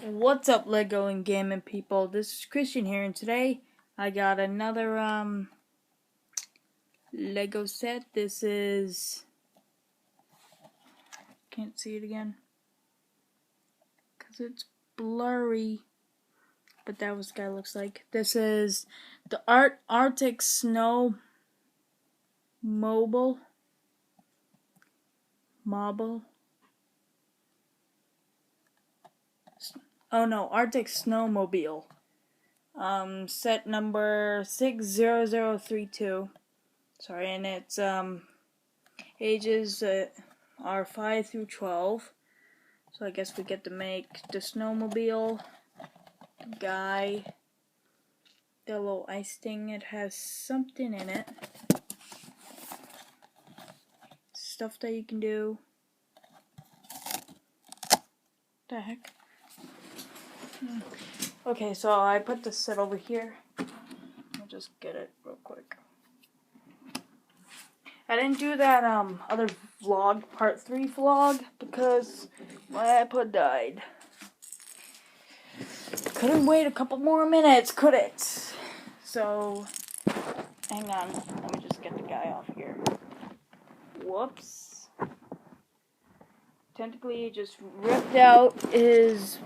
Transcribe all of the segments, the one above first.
What's up, Lego and gaming people? This is Christian here, and today I got another Lego set. This is, can't see it again because it's blurry, but that was what the guy looks like. This is the Arctic Snowmobile. Arctic Snowmobile. Set number 60032. Sorry, and it's ages are 5 through 12. So I guess we get to make the snowmobile, the guy, the little ice thing. It has something in it. Stuff that you can do. The heck? Okay, so I put this set over here. I'll just get it real quick. I didn't do that other vlog, part 3 vlog, because my iPod died. Couldn't wait a couple more minutes, could it? So, hang on. Let me just get the guy off here. Whoops. Technically, he just ripped out his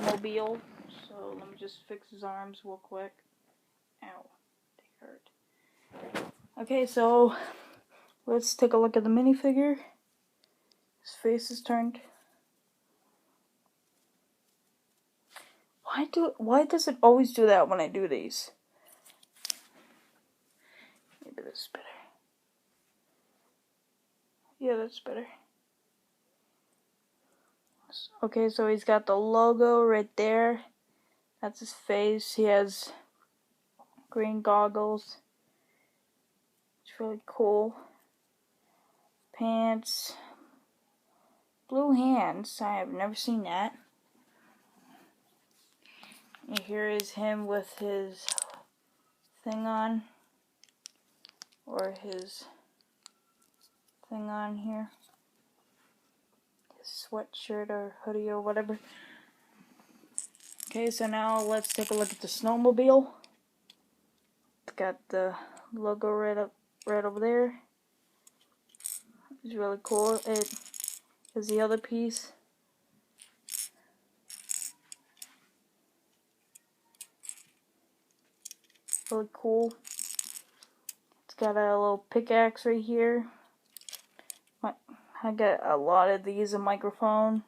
mobile. So, let me just fix his arms real quick. Ow. They hurt. Okay, so let's take a look at the minifigure. His face is turned. Why does it always do that when I do these? Maybe this is better. Yeah, that's better. Okay, so he's got the logo right there. That's his face. He has green goggles. It's really cool. Pants. Blue hands. I have never seen that. And here is him with his thing on. Or his thing on here. His sweatshirt or hoodie or whatever. Okay, so now let's take a look at the snowmobile. It's got the logo right over there. It's really cool. It is the other piece. Really cool. It's got a little pickaxe right here. I got a lot of these, a microphone.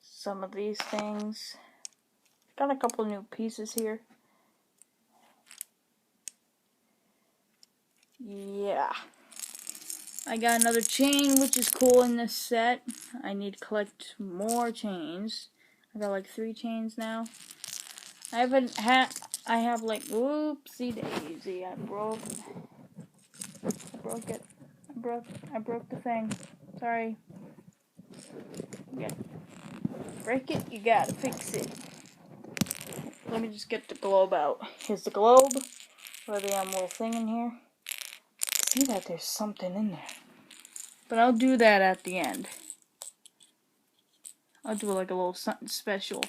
Some of these things. Got a couple new pieces here. Yeah. I got another chain, which is cool in this set. I need to collect more chains. I got like 3 chains now. I have like, whoopsie daisy, I broke it. I broke the thing. Sorry. You gotta break it, you gotta fix it. Let me just get the globe out. Here's the globe. Or the little thing in here. See that there's something in there. But I'll do that at the end. I'll do like a little something special.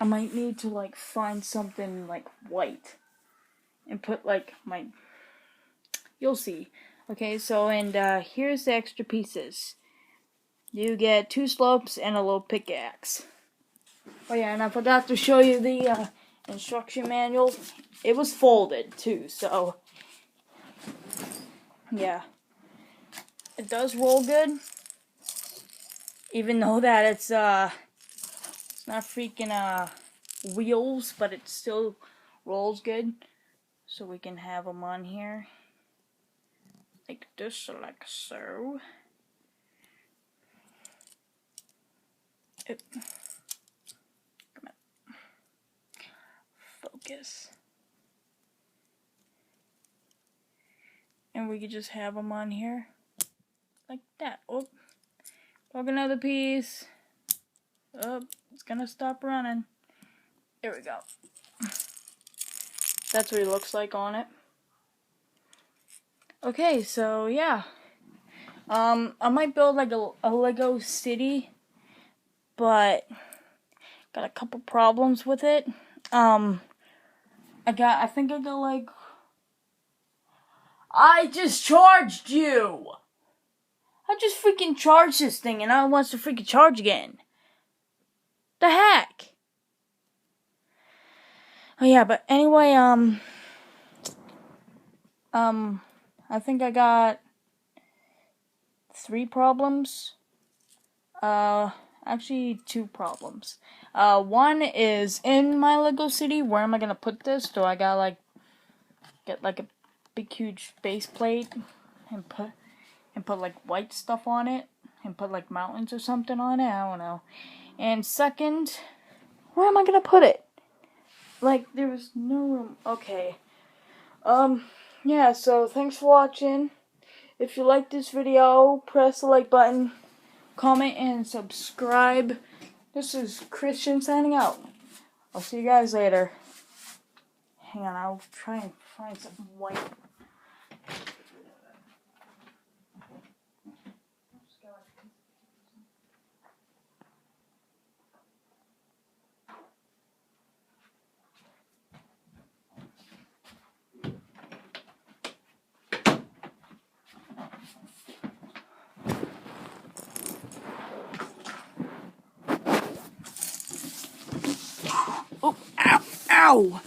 I might need to like find something like white. And put like my... You'll see. Okay, so and here's the extra pieces. You get 2 slopes and a little pickaxe. Oh yeah, and I forgot to show you the instruction manual. It was folded too, so yeah. It does roll good. Even though that it's not freaking wheels, but it still rolls good. So we can have them on here. Like this, like so. Come on. Focus. And we could just have them on here. Like that. Oh. Plug another piece. Oh, it's gonna stop running. There we go. That's what he looks like on it. Okay, so yeah. I might build like a Lego city but got a couple problems with it. I think I got like, I just charged you! I just freaking charged this thing and now it wants to freaking charge again. The heck? Oh yeah, but anyway, I think I got 3 problems. Actually 2 problems. One is in my Lego city. Where am I gonna put this? Do I gotta like get like a big huge base plate and put like white stuff on it and put like mountains or something on it? I don't know. And second, where am I gonna put it? Like there was no room. Okay. Yeah, so thanks for watching. If you like this video, press the like button, comment, and subscribe. This is Christian signing out. I'll see you guys later. Hang on, I'll try and find something white. Oh, ow, ow!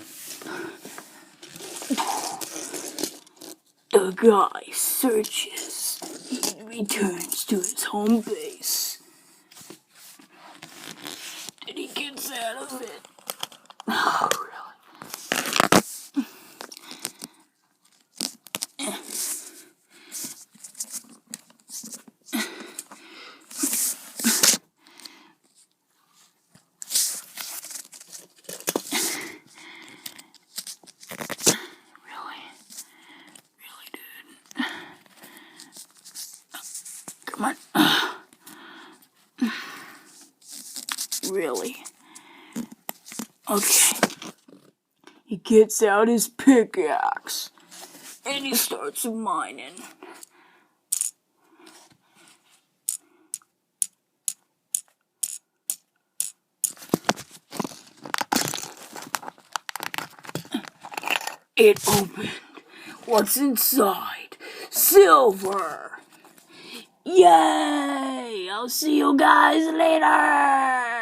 The guy searches and returns to his home base. And he gets out of it. Oh, really? Come on. Really? Okay. He gets out his pickaxe and he starts mining. It opened. What's inside? Silver! Yay! I'll see you guys later!